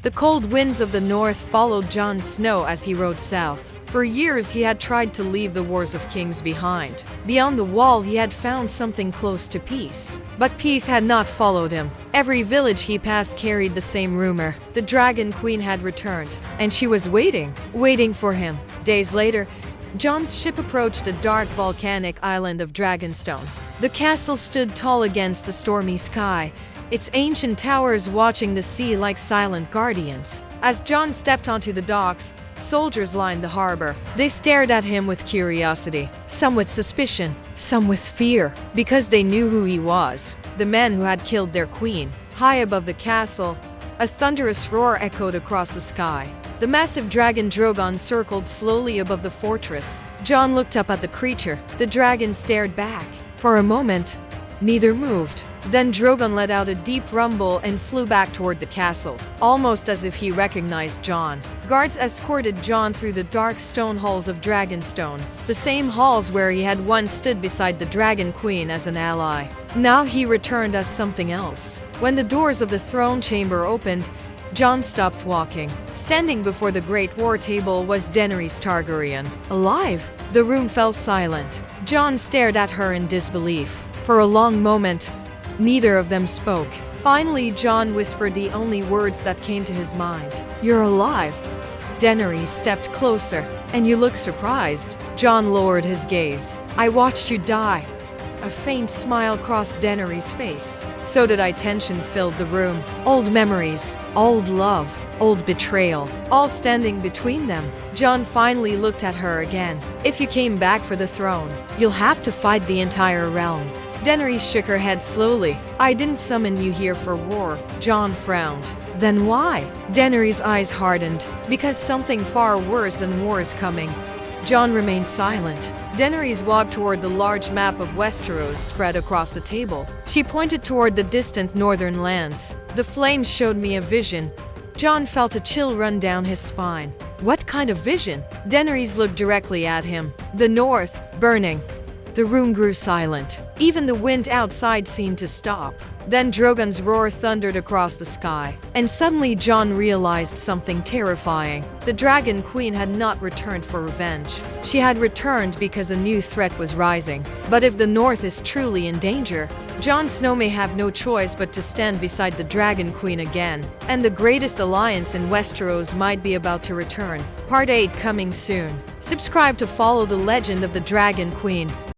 The cold winds of the north followed Jon Snow as he rode south. For years he had tried to leave the wars of kings behind. Beyond the wall he had found something close to peace. But peace had not followed him. Every village he passed carried the same rumor. The Dragon Queen had returned, and she was waiting for him. Days later, Jon's ship approached the dark volcanic island of Dragonstone. The castle stood tall against the stormy sky, its ancient towers watching the sea like silent guardians. As Jon stepped onto the docks, soldiers lined the harbor. They stared at him with curiosity, some with suspicion, some with fear, because they knew who he was, the man who had killed their queen. High above the castle, a thunderous roar echoed across the sky. The massive dragon Drogon circled slowly above the fortress. Jon looked up at the creature. The dragon stared back. For a moment, neither moved. Then Drogon let out a deep rumble and flew back toward the castle, almost as if he recognized Jon. Guards escorted Jon through the dark stone halls of Dragonstone, the same halls where he had once stood beside the Dragon Queen as an ally. Now he returned as something else. When the doors of the throne chamber opened, Jon stopped walking. Standing before the great war table was Daenerys Targaryen, alive. The room fell silent. Jon stared at her in disbelief. For a long moment, neither of them spoke. Finally, Jon whispered the only words that came to his mind. "You're alive." Daenerys stepped closer. "And you look surprised." Jon lowered his gaze. "I watched you die." A faint smile crossed Daenerys' face. So did I. Tension filled the room. Old memories, old love, old betrayal, all standing between them. Jon finally looked at her again. "If you came back for the throne, you'll have to fight the entire realm." Daenerys shook her head slowly. "I didn't summon you here for war." Jon frowned. "Then why?" Daenerys' eyes hardened. "Because something far worse than war is coming." Jon remained silent. Daenerys walked toward the large map of Westeros spread across the table. She pointed toward the distant northern lands. "The flames showed me a vision." Jon felt a chill run down his spine. "What kind of vision?" Daenerys looked directly at him. "The north, burning." The room grew silent. Even the wind outside seemed to stop. Then Drogon's roar thundered across the sky. And suddenly Jon realized something terrifying. The Dragon Queen had not returned for revenge. She had returned because a new threat was rising. But if the North is truly in danger, Jon Snow may have no choice but to stand beside the Dragon Queen again. And the greatest alliance in Westeros might be about to return. Part 8 coming soon. Subscribe to follow the legend of the Dragon Queen.